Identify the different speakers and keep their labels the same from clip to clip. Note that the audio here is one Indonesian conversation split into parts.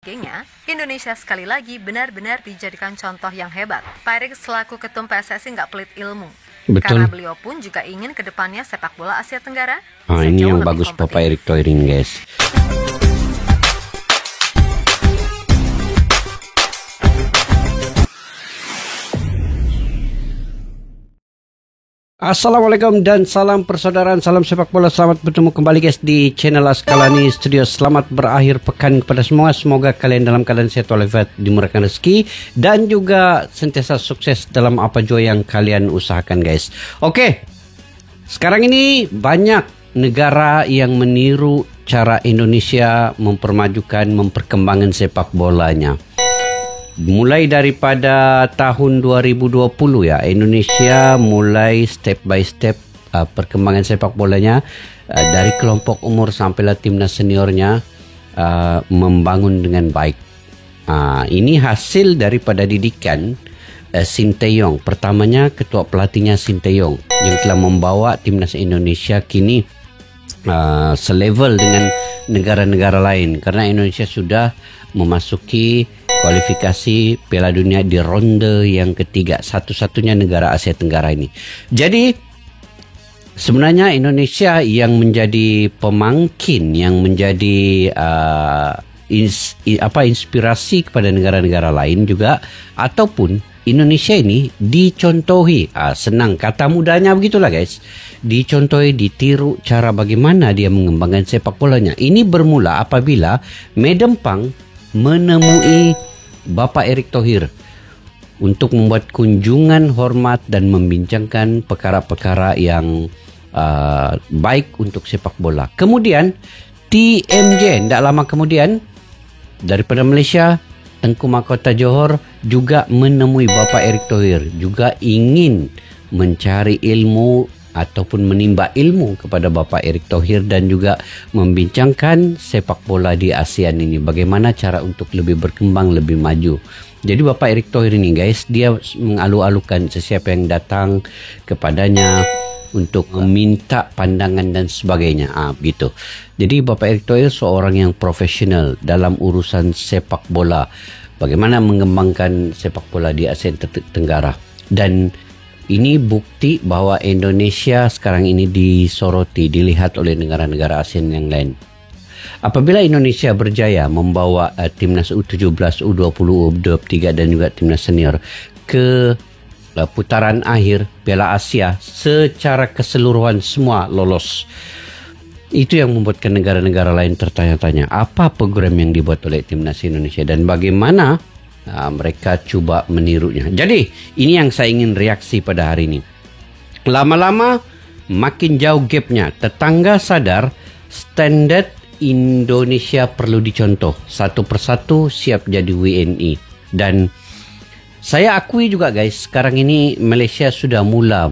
Speaker 1: sebagainya, Indonesia sekali lagi benar-benar dijadikan contoh yang hebat. Pak Erik selaku ketum PSSI nggak pelit ilmu.
Speaker 2: Betul.
Speaker 1: Karena beliau pun juga ingin kedepannya sepak bola Asia Tenggara
Speaker 2: ini yang
Speaker 1: lebih
Speaker 2: bagus
Speaker 1: kompetitif.
Speaker 2: Bapak Erick Thohir ini, guys. Assalamualaikum dan salam persaudaraan, salam sepak bola. Selamat bertemu kembali guys di channel Askalani Studio. Selamat berakhir pekan kepada semua. Semoga kalian dalam keadaan sehat walafiat, dimurahkan rezeki dan juga sentiasa sukses dalam apa jua yang kalian usahakan guys. Oke, sekarang ini banyak negara yang meniru cara Indonesia memperkembangkan sepak bolanya. Mulai daripada tahun 2020 ya, Indonesia mulai step by step perkembangan sepak bolanya dari kelompok umur sampailah timnas seniornya membangun dengan baik. Ini hasil daripada didikan Sinteyong. Pertamanya ketua pelatihnya Sinteyong yang telah membawa timnas Indonesia kini selevel dengan negara-negara lain karena Indonesia sudah memasuki kualifikasi Piala Dunia di ronde yang ketiga, satu-satunya negara Asia Tenggara ini. Jadi sebenarnya Indonesia yang menjadi pemangkin, yang menjadi inspirasi kepada negara-negara lain juga, ataupun Indonesia ini dicontohi, senang kata mudahnya begitulah guys, dicontohi, ditiru cara bagaimana dia mengembangkan sepak bolanya. Ini bermula apabila Medempang menemui Bapak Erick Thohir untuk membuat kunjungan hormat dan membincangkan perkara-perkara yang baik untuk sepak bola. Kemudian TMJ, tidak lama kemudian daripada Malaysia, Tengku Mahkota Johor juga menemui Bapak Erick Thohir, juga ingin mencari ilmu ataupun menimba ilmu kepada Bapak Erick Thohir dan juga membincangkan sepak bola di ASEAN ini, bagaimana cara untuk lebih berkembang, lebih maju. Jadi Bapak Erick Thohir ini guys, dia mengalu-alukan sesiapa yang datang kepadanya untuk meminta pandangan dan sebagainya, begitu. Jadi Bapak Erick Thohir seorang yang profesional dalam urusan sepak bola, bagaimana mengembangkan sepak bola di Asia Tenggara. Dan ini bukti bahwa Indonesia sekarang ini disoroti, dilihat oleh negara-negara ASEAN yang lain. Apabila Indonesia berjaya membawa timnas U17, U20, U23 dan juga timnas senior ke putaran akhir Piala Asia secara keseluruhan semua lolos, itu yang membuatkan negara-negara lain tertanya-tanya apa program yang dibuat oleh timnas Indonesia dan bagaimana mereka coba menirunya. Jadi ini yang saya ingin reaksi pada hari ini. Lama-lama makin jauh gapnya. Tetangga sadar standar Indonesia perlu dicontoh. Satu persatu siap jadi WNI. Dan saya akui juga guys, sekarang ini Malaysia sudah mula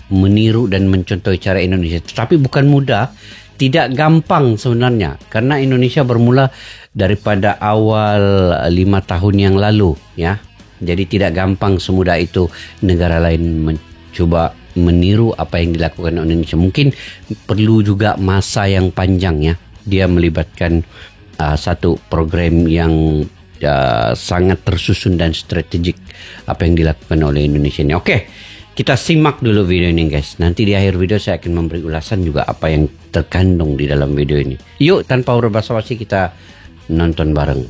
Speaker 2: meniru dan mencontohi cara Indonesia. Tetapi bukan mudah, tidak gampang sebenarnya. Karena Indonesia bermula daripada awal 5 tahun yang lalu ya. Jadi tidak gampang semudah itu negara lain mencoba meniru apa yang dilakukan oleh Indonesia. Mungkin perlu juga masa yang panjang ya. Dia melibatkan satu program yang sangat tersusun dan strategik apa yang dilakukan oleh Indonesia ini. Oke, kita simak dulu video ini guys. Nanti di akhir video saya akan memberi ulasan juga apa yang terkandung di dalam video ini. Yuk, tanpa berbasa-basi kita nonton bareng.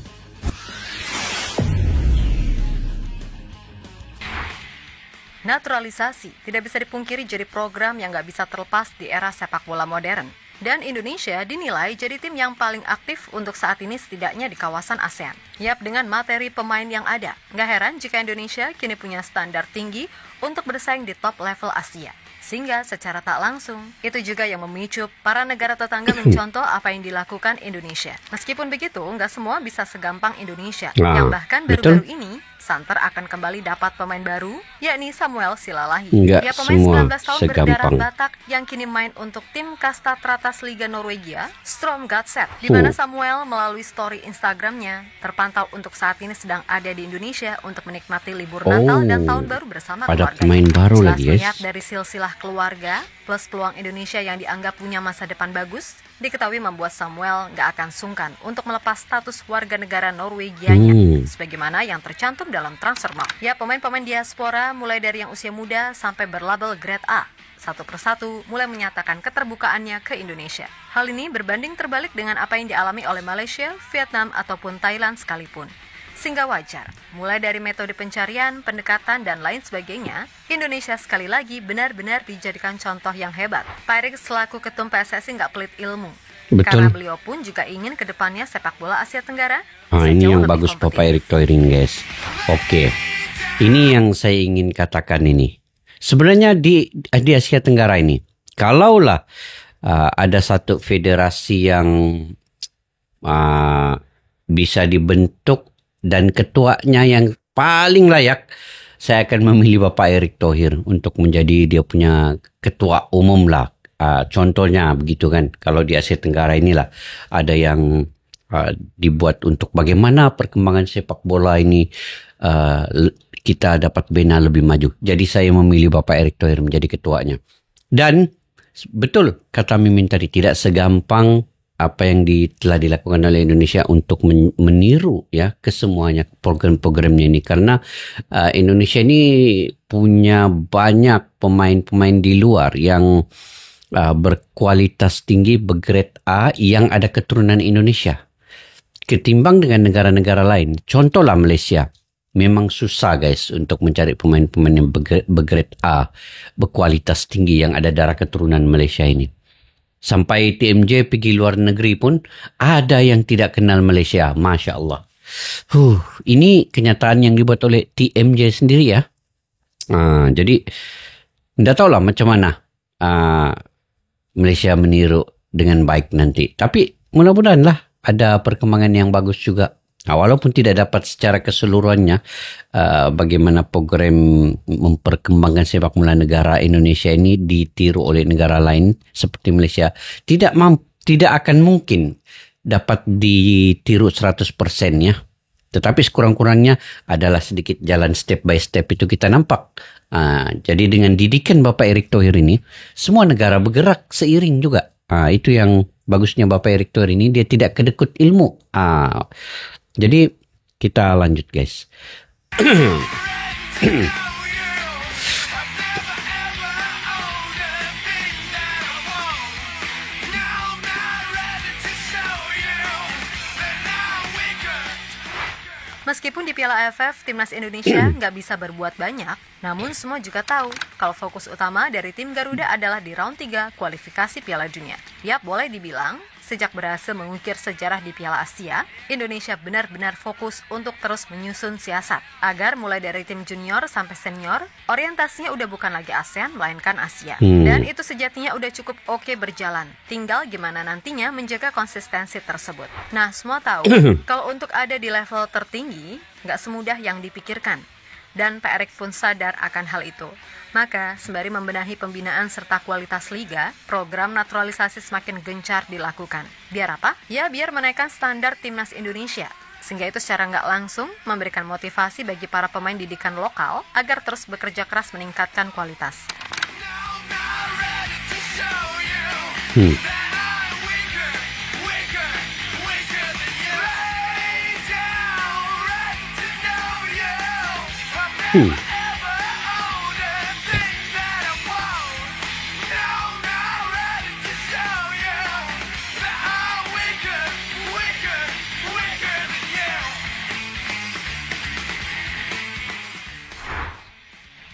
Speaker 1: Naturalisasi tidak bisa dipungkiri jadi program yang nggak bisa terlepas di era sepak bola modern. Dan Indonesia dinilai jadi tim yang paling aktif untuk saat ini setidaknya di kawasan ASEAN. Yap, dengan materi pemain yang ada, nggak heran jika Indonesia kini punya standar tinggi untuk bersaing di top level Asia. Sehingga secara tak langsung, itu juga yang memicu para negara tetangga mencontoh apa yang dilakukan Indonesia. Meskipun begitu, nggak semua bisa segampang Indonesia. Yang bahkan baru-baru ini, Santer akan kembali dapat pemain baru, yakni Samuel Silalahi. Dia pemain 19 tahun berdarah Batak yang kini main untuk tim kasta teratas Liga Norwegia, Strømsgodset, di mana Samuel melalui story Instagramnya terpantau untuk saat ini sedang ada di Indonesia untuk menikmati libur Natal dan Tahun Baru bersama keluarga.
Speaker 2: Pemain baru lagi,
Speaker 1: Jelas dari silsilah keluarga, plus peluang Indonesia yang dianggap punya masa depan bagus, diketahui membuat Samuel nggak akan sungkan untuk melepas status warga negara Norwegianya, sebagaimana yang tercantum dalam Transfermarkt. Ya, pemain-pemain diaspora mulai dari yang usia muda sampai berlabel Grade A, satu persatu mulai menyatakan keterbukaannya ke Indonesia. Hal ini berbanding terbalik dengan apa yang dialami oleh Malaysia, Vietnam, ataupun Thailand sekalipun. Sehingga wajar, mulai dari metode pencarian, pendekatan, dan lain sebagainya, Indonesia sekali lagi benar-benar dijadikan contoh yang hebat. Pak Erik selaku ketum PSSI nggak pelit ilmu.
Speaker 2: Betul.
Speaker 1: Karena beliau pun juga ingin ke depannya sepak bola Asia Tenggara
Speaker 2: ini yang bagus Bapak Erick Thohir, guys. Oke, ini yang saya ingin katakan ini. Sebenarnya di Asia Tenggara ini, kalaulah ada satu federasi yang bisa dibentuk dan ketuanya yang paling layak, saya akan memilih Bapak Erick Thohir untuk menjadi dia punya ketua umum lah. Contohnya begitu kan, kalau di Asia Tenggara inilah ada yang dibuat untuk bagaimana perkembangan sepak bola ini kita dapat bina lebih maju. Jadi saya memilih Bapak Erick Thohir menjadi ketuanya. Dan betul kata Mimin tadi, tidak segampang apa yang telah dilakukan oleh Indonesia untuk meniru ya kesemuanya program-programnya ini, karena Indonesia ini punya banyak pemain-pemain di luar yang berkualitas tinggi, bergrade A, yang ada keturunan Indonesia ketimbang dengan negara-negara lain. Contohlah Malaysia, memang susah guys untuk mencari pemain-pemain yang bergrade A, berkualitas tinggi yang ada darah keturunan Malaysia ini. Sampai TMJ pergi luar negeri pun ada yang tidak kenal Malaysia. Masya Allah. Ini kenyataan yang dibuat oleh TMJ sendiri ya. Jadi tidak tahulah macam mana Malaysia meniru dengan baik nanti. Tapi mudah-mudahan lah ada perkembangan yang bagus juga. Walaupun tidak dapat secara keseluruhannya bagaimana program memperkembangkan sepak bola negara Indonesia ini ditiru oleh negara lain seperti Malaysia, tidak akan mungkin dapat ditiru 100% ya. Tetapi sekurang-kurangnya adalah sedikit jalan step by step itu kita nampak. Jadi dengan didikan Bapak Erick Thohir ini, semua negara bergerak seiring juga. Itu yang bagusnya Bapak Erick Thohir ini, dia tidak kedekut ilmu. Jadi kita lanjut guys.
Speaker 1: Meskipun di Piala AFF, Timnas Indonesia nggak bisa berbuat banyak, namun semua juga tahu kalau fokus utama dari tim Garuda adalah di round 3 kualifikasi Piala Dunia. Yap, boleh dibilang, sejak berhasil mengukir sejarah di Piala Asia, Indonesia benar-benar fokus untuk terus menyusun siasat, agar mulai dari tim junior sampai senior, orientasinya udah bukan lagi ASEAN, melainkan Asia. Dan itu sejatinya udah cukup oke berjalan. Tinggal gimana nantinya menjaga konsistensi tersebut. Nah, semua tahu, kalau untuk ada di level tertinggi, nggak semudah yang dipikirkan. Dan Pak Erik pun sadar akan hal itu. Maka, sembari membenahi pembinaan serta kualitas liga, program naturalisasi semakin gencar dilakukan. Biar apa? Ya, biar menaikkan standar timnas Indonesia. Sehingga itu secara nggak langsung memberikan motivasi bagi para pemain didikan lokal agar terus bekerja keras meningkatkan kualitas.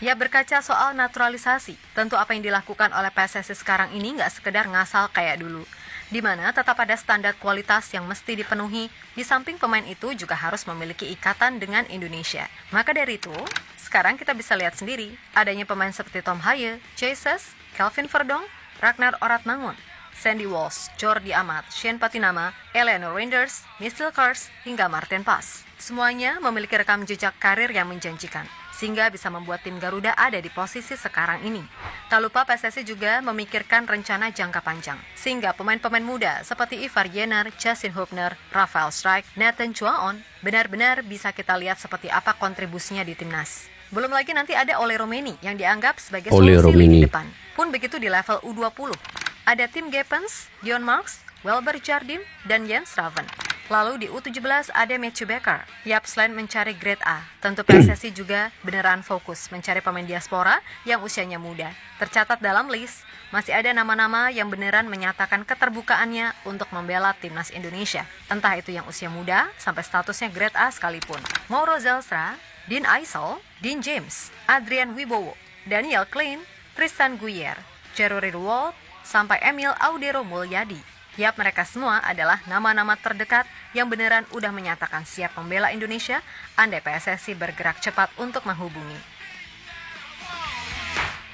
Speaker 1: Ya, berkaca soal naturalisasi, tentu apa yang dilakukan oleh PSSI sekarang ini nggak sekedar ngasal kayak dulu, di mana tetap ada standar kualitas yang mesti dipenuhi, di samping pemain itu juga harus memiliki ikatan dengan Indonesia. Maka dari itu, sekarang kita bisa lihat sendiri, adanya pemain seperti Tom Haye, Jesus, Kelvin Verdong, Ragnar Oratmangun, Sandy Walsh, Jordi Amat, Shane Patinama, Eleanor Reinders, Michel Kars, hingga Martin Pas. Semuanya memiliki rekam jejak karir yang menjanjikan, sehingga bisa membuat tim Garuda ada di posisi sekarang ini. Tak lupa PSSI juga memikirkan rencana jangka panjang, sehingga pemain-pemain muda seperti Ivar Jenner, Justin Hubner, Rafael Strijk, Nathan Chuaon benar-benar bisa kita lihat seperti apa kontribusinya di timnas. Belum lagi nanti ada Ole Romeni yang dianggap sebagai
Speaker 2: Ole
Speaker 1: solusi
Speaker 2: Romeni.
Speaker 1: lini depan. Pun begitu di level U20. Ada Tim Geppens, Dion Marks, Welber Jardim, dan Jens Raven. Lalu di U17 ada Matthew Becker. Yap, selain mencari grade A, tentu PSSI juga beneran fokus mencari pemain diaspora yang usianya muda. Tercatat dalam list, masih ada nama-nama yang beneran menyatakan keterbukaannya untuk membela timnas Indonesia. Entah itu yang usia muda sampai statusnya grade A sekalipun. Mauro Zelstra, Dean Aysel, Dean James, Adrian Wibowo, Daniel Klein, Tristan Guyer, Jero Ridwald, sampai Emil Audero Mulyadi. Yap, mereka semua adalah nama-nama terdekat yang beneran udah menyatakan siap membela Indonesia andai PSSI bergerak cepat untuk menghubungi.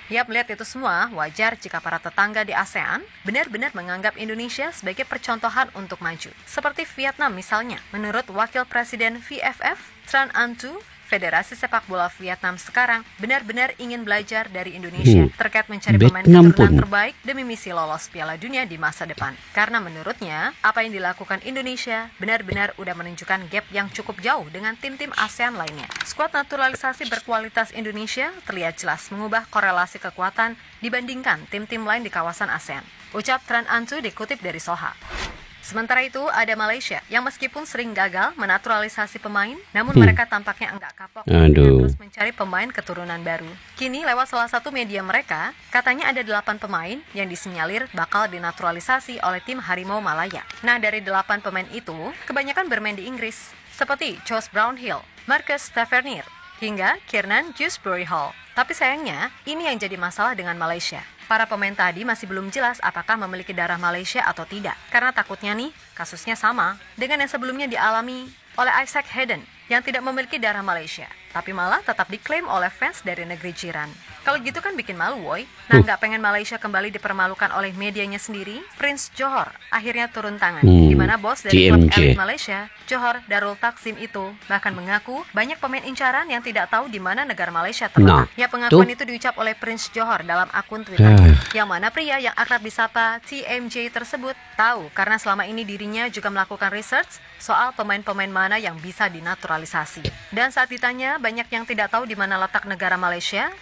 Speaker 1: Yap, melihat itu semua, wajar jika para tetangga di ASEAN benar-benar menganggap Indonesia sebagai percontohan untuk maju. Seperti Vietnam misalnya, menurut Wakil Presiden VFF, Tran An Tu, Federasi Sepak Bola Vietnam sekarang benar-benar ingin belajar dari Indonesia terkait mencari pemain keturunan terbaik demi misi lolos Piala Dunia di masa depan. Karena menurutnya, apa yang dilakukan Indonesia benar-benar udah menunjukkan gap yang cukup jauh dengan tim-tim ASEAN lainnya. Skuad naturalisasi berkualitas Indonesia terlihat jelas mengubah korelasi kekuatan dibandingkan tim-tim lain di kawasan ASEAN. Ucap Tran An Tu dikutip dari Soha. Sementara itu, ada Malaysia yang meskipun sering gagal menaturalisasi pemain, namun mereka tampaknya enggak kapok terus mencari pemain keturunan baru. Kini, lewat salah satu media mereka, katanya ada 8 pemain yang disinyalir bakal dinaturalisasi oleh tim Harimau Malaya. Nah, dari 8 pemain itu, kebanyakan bermain di Inggris, seperti Josh Brownhill, Marcus Tavernier, hingga Kiernan Dewsbury Hall. Tapi sayangnya, ini yang jadi masalah dengan Malaysia. Para pemain tadi masih belum jelas apakah memiliki darah Malaysia atau tidak. Karena takutnya nih, kasusnya sama dengan yang sebelumnya dialami oleh Isaac Hayden yang tidak memiliki darah Malaysia, tapi malah tetap diklaim oleh fans dari negeri jiran. Kalau gitu kan bikin malu, woy. Nah, nggak pengen Malaysia kembali dipermalukan oleh medianya sendiri, Prince Johor akhirnya turun tangan. Di mana bos dari klub elit Malaysia, Johor Darul Takzim itu, bahkan mengaku banyak pemain incaran yang tidak tahu di mana negara Malaysia terletak. Ya, pengakuan itu diucap oleh Prince Johor dalam akun Twitter. Yang mana pria yang akrab disapa TMJ tersebut tahu karena selama ini dirinya juga melakukan research soal pemain-pemain mana yang bisa dinaturalisasi. Dan saat ditanya banyak yang tidak tahu di mana letak negara Malaysia,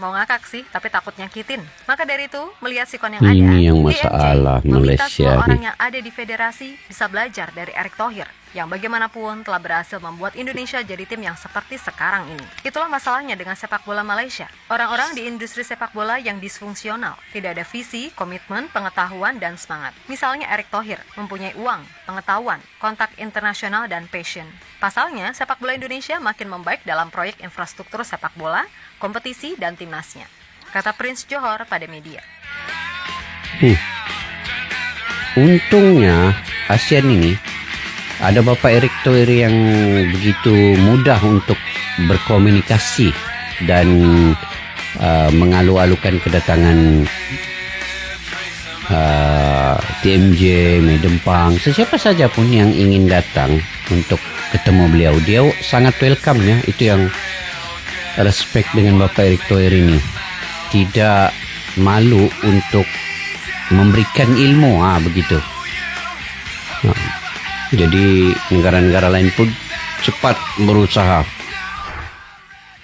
Speaker 1: mau ngakak sih, tapi takut nyakitin. Maka dari itu, melihat sikon yang ada,
Speaker 2: ini yang masalah
Speaker 1: TMJ meminta
Speaker 2: Malaysia
Speaker 1: semua orang
Speaker 2: nih.
Speaker 1: yang ada di federasi bisa belajar dari Erick Thohir, yang bagaimanapun telah berhasil membuat Indonesia jadi tim yang seperti sekarang ini. Itulah masalahnya dengan sepak bola Malaysia. Orang-orang di industri sepak bola yang disfungsional, tidak ada visi, komitmen, pengetahuan, dan semangat. Misalnya Erick Thohir mempunyai uang, pengetahuan, kontak internasional, dan passion. Pasalnya, sepak bola Indonesia makin membaik dalam proyek infrastruktur sepak bola, kompetisi, dan timnasnya, kata Prince Johor pada media.
Speaker 2: Untungnya ASEAN ini ada Bapak Erick Thohir yang begitu mudah untuk berkomunikasi dan mengalu-alukan kedatangan TMJ, Medempang, sesiapa saja pun yang ingin datang untuk ketemu beliau. Dia sangat welcome ya, itu yang respect dengan Bapak Erick Thohir ini. Tidak malu untuk memberikan ilmu, begitu. Jadi negara-negara lain pun cepat berusaha.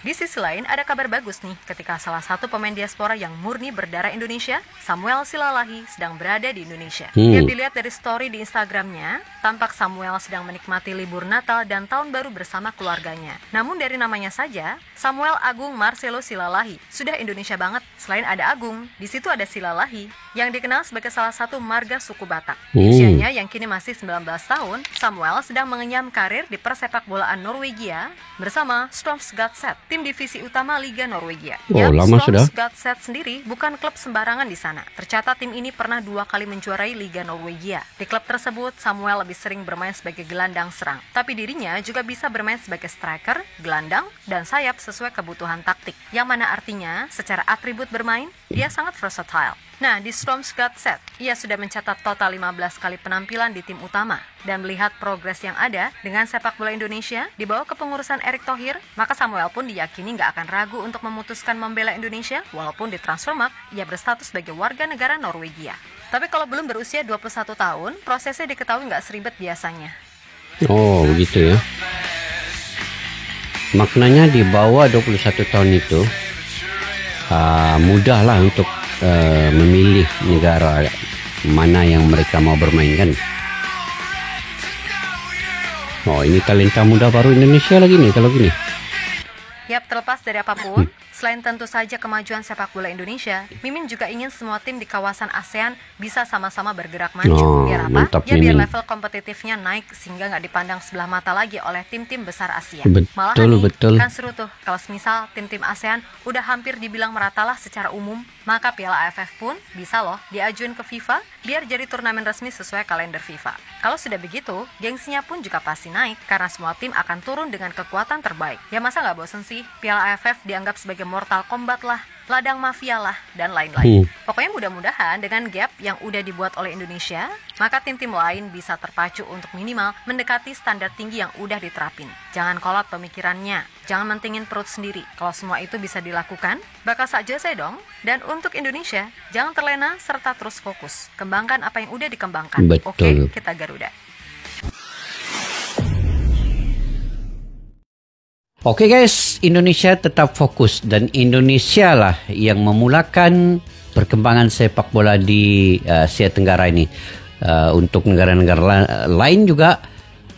Speaker 1: Di sisi lain, ada kabar bagus nih ketika salah satu pemain diaspora yang murni berdarah Indonesia, Samuel Silalahi, sedang berada di Indonesia. Yang dilihat dari story di Instagramnya, tampak Samuel sedang menikmati libur Natal dan Tahun Baru bersama keluarganya. Namun dari namanya saja, Samuel Agung Marcelo Silalahi, sudah Indonesia banget. Selain ada Agung, di situ ada Silalahi, yang dikenal sebagai salah satu marga suku Batak. Usianya yang kini masih 19 tahun, Samuel sedang mengenyam karir di persepak bolaan Norwegia bersama Strømsgodset, tim divisi utama Liga Norwegia.
Speaker 2: Lama sudah.
Speaker 1: Strømsgodset sendiri bukan klub sembarangan di sana. Tercatat tim ini pernah 2 kali menjuarai Liga Norwegia. Di klub tersebut, Samuel lebih sering bermain sebagai gelandang serang, tapi dirinya juga bisa bermain sebagai striker, gelandang, dan sayap sesuai kebutuhan taktik. Yang mana artinya, secara atribut bermain, dia sangat versatile. Nah, di Strømsgodset, ia sudah mencatat total 15 kali penampilan di tim utama. Dan melihat progres yang ada dengan sepak bola Indonesia di bawah kepengurusan Erick Thohir, maka Samuel pun diyakini nggak akan ragu untuk memutuskan membela Indonesia walaupun di Transfermarkt ia berstatus sebagai warga negara Norwegia. Tapi kalau belum berusia 21 tahun, prosesnya diketahui nggak seribet biasanya.
Speaker 2: Oh, begitu ya. maknanya di bawah 21 tahun itu mudahlah untuk memilih negara mana yang mereka mau bermain kan. Oh, ini talenta muda baru Indonesia lagi nih kalau gini.
Speaker 1: Yap, terlepas dari apapun, selain tentu saja kemajuan sepak bola Indonesia, Mimin juga ingin semua tim di kawasan ASEAN bisa sama-sama bergerak maju. Biar apa?
Speaker 2: Mantap,
Speaker 1: Ya biar
Speaker 2: Mimin.
Speaker 1: level kompetitifnya naik sehingga nggak dipandang sebelah mata lagi oleh tim-tim besar Asia.
Speaker 2: Betul.
Speaker 1: Kan seru tuh kalau misal tim-tim ASEAN udah hampir dibilang meratalah secara umum, maka Piala AFF pun bisa loh diajuin ke FIFA biar jadi turnamen resmi sesuai kalender FIFA. Kalau sudah begitu, gengsinya pun juga pasti naik karena semua tim akan turun dengan kekuatan terbaik. Ya masa nggak bosen sih? Piala AFF dianggap sebagai Mortal Kombat lah, ladang mafia lah, dan lain-lain. Pokoknya mudah-mudahan dengan gap yang udah dibuat oleh Indonesia, maka tim-tim lain bisa terpacu untuk minimal mendekati standar tinggi yang udah diterapin. Jangan kolot pemikirannya, jangan mentingin perut sendiri. Kalau semua itu bisa dilakukan, bakal saja saya dong. Dan untuk Indonesia, jangan terlena serta terus fokus. Kembangkan apa yang udah dikembangkan.
Speaker 2: Betul.
Speaker 1: Oke, kita Garuda.
Speaker 2: Oke guys, Indonesia tetap fokus dan Indonesia lah yang memulakan perkembangan sepak bola di Asia Tenggara ini. Untuk negara-negara lain juga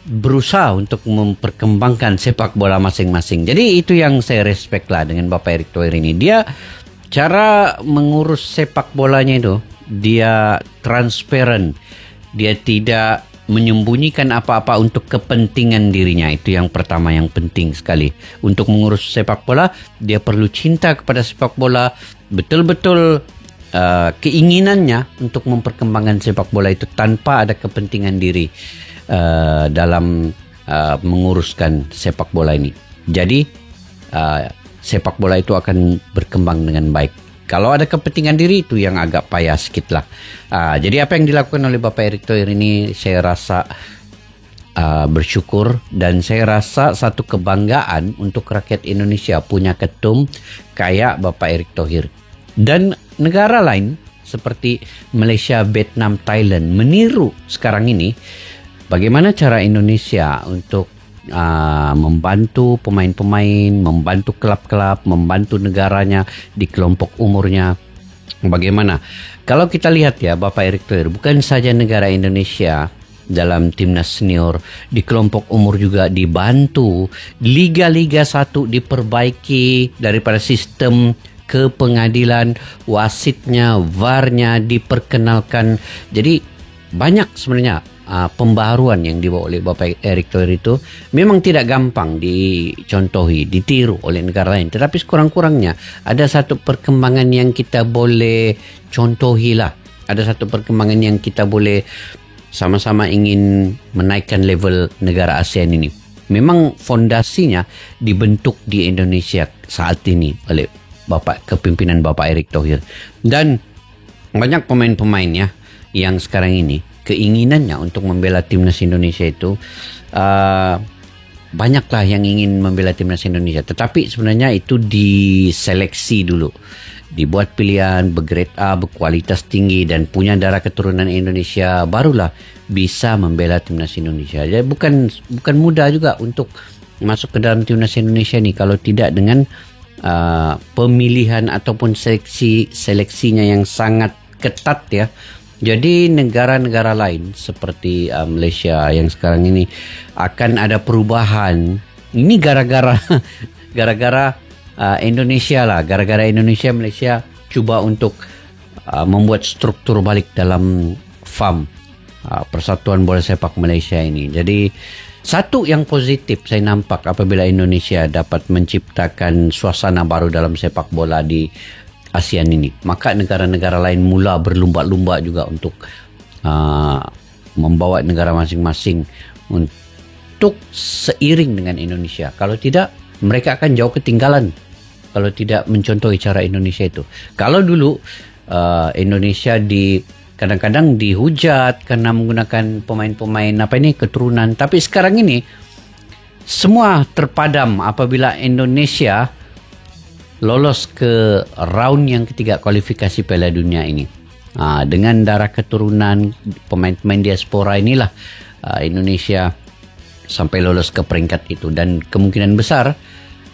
Speaker 2: berusaha untuk memperkembangkan sepak bola masing-masing. Jadi itu yang saya respect lah dengan Bapak Erick Thohir ini. Dia cara mengurus sepak bolanya itu, dia transparan. Dia tidak menyembunyikan apa-apa untuk kepentingan dirinya. Itu yang pertama yang penting sekali. Untuk mengurus sepak bola, dia perlu cinta kepada sepak bola. Betul-betul keinginannya untuk memperkembangkan sepak bola itu tanpa ada kepentingan diri dalam menguruskan sepak bola ini. Jadi sepak bola itu akan berkembang dengan baik. Kalau ada kepentingan diri itu yang agak payah sedikit lah. Jadi apa yang dilakukan oleh Bapak Erick Thohir ini saya rasa bersyukur dan saya rasa satu kebanggaan untuk rakyat Indonesia punya ketum kayak Bapak Erick Thohir. Dan negara lain seperti Malaysia, Vietnam, Thailand meniru sekarang ini bagaimana cara Indonesia untuk membantu pemain-pemain, membantu klub-klub, membantu negaranya di kelompok umurnya. Bagaimana? Kalau kita lihat ya Bapak Erick Thohir, bukan saja negara Indonesia dalam timnas senior, di kelompok umur juga dibantu, Liga-Liga 1 diperbaiki daripada sistem ke pengadilan, wasitnya, VAR-nya diperkenalkan. Jadi banyak sebenarnya pembaharuan yang dibawa oleh Bapak Erick Thohir itu memang tidak gampang dicontohi, ditiru oleh negara lain. Tetapi sekurang-kurangnya ada satu perkembangan yang kita boleh contohi lah. Ada satu perkembangan yang kita boleh sama-sama ingin menaikkan level negara ASEAN ini. Memang fondasinya dibentuk di Indonesia saat ini oleh kepimpinan Bapak Erick Thohir. Dan banyak pemain-pemainnya yang sekarang ini keinginannya untuk membela timnas Indonesia itu banyaklah yang ingin membela timnas Indonesia. Tetapi sebenarnya itu diseleksi dulu. Dibuat pilihan bergrade A, berkualitas tinggi dan punya darah keturunan Indonesia, barulah bisa membela timnas Indonesia. Jadi bukan mudah juga untuk masuk ke dalam timnas Indonesia ni kalau tidak dengan pemilihan ataupun seleksinya yang sangat ketat ya. Jadi negara-negara lain seperti Malaysia yang sekarang ini akan ada perubahan. Ini gara-gara Indonesia lah. Gara-gara Indonesia, Malaysia cuba untuk membuat struktur balik dalam FAM, Persatuan Bola Sepak Malaysia ini. Jadi satu yang positif saya nampak apabila Indonesia dapat menciptakan suasana baru dalam sepak bola di ASEAN ini, maka negara-negara lain mula berlumba-lumba juga untuk membawa negara masing-masing untuk seiring dengan Indonesia. Kalau tidak, mereka akan jauh ketinggalan kalau tidak mencontohi cara Indonesia itu. Kalau dulu Indonesia kadang-kadang dihujat karena menggunakan pemain-pemain keturunan, tapi sekarang ini semua terpadam apabila Indonesia lolos ke round yang ketiga kualifikasi Piala Dunia ini. Dengan darah keturunan pemain-pemain diaspora inilah Indonesia sampai lolos ke peringkat itu. Dan kemungkinan besar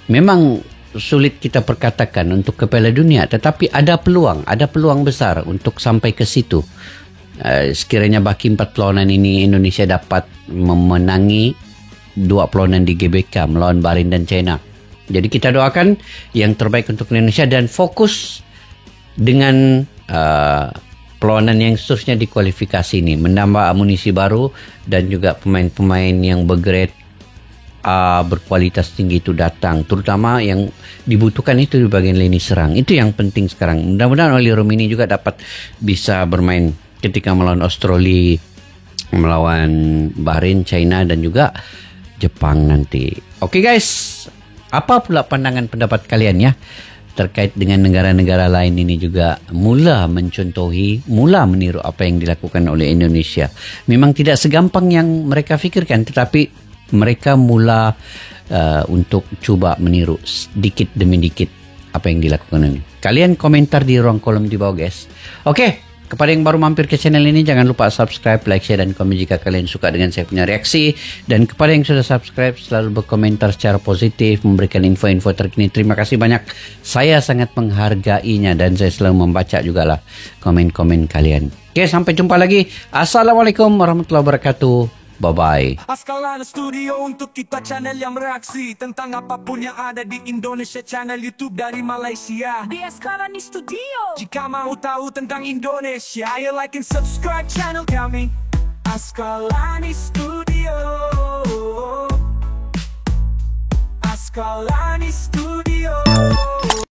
Speaker 2: memang sulit kita perkatakan untuk ke Piala Dunia, tetapi ada peluang besar untuk sampai ke situ. Sekiranya baki 4 perlawanan ini Indonesia dapat memenangi 2 perlawanan di GBK melawan Bahrain dan China. Jadi kita doakan yang terbaik untuk Indonesia dan fokus dengan perlawanan yang seterusnya di kualifikasi ini, menambah amunisi baru dan juga pemain-pemain yang bergrade A, berkualitas tinggi itu datang, terutama yang dibutuhkan itu di bagian lini serang. Itu yang penting sekarang. Mudah-mudahan Oli Romini juga dapat bisa bermain ketika melawan Australia, melawan Bahrain, China dan juga Jepang nanti. Oke guys, apa pula pandangan pendapat kalian ya terkait dengan negara-negara lain ini juga mula mencontohi, mula meniru apa yang dilakukan oleh Indonesia. Memang tidak segampang yang mereka fikirkan, tetapi mereka mula untuk cuba meniru sedikit demi sedikit apa yang dilakukan ini. Kalian komentar di ruang kolom di bawah guys. Oke, kepada yang baru mampir ke channel ini jangan lupa subscribe, like, share dan komen jika kalian suka dengan saya punya reaksi. Dan kepada yang sudah subscribe selalu berkomentar secara positif, memberikan info-info terkini. Terima kasih banyak. Saya sangat menghargainya dan saya selalu membaca jugalah komen-komen kalian. Oke, sampai jumpa lagi. Assalamualaikum warahmatullahi wabarakatuh. Bye-bye.
Speaker 3: Askalana Studio untuk kita channel yang bereaksi tentang apapun yang ada di Indonesia, channel YouTube dari Malaysia di Askalani Studio. Jika mau tahu tentang Indonesia, ayo like and subscribe channel kami Askalani Studio. Askalani Studio.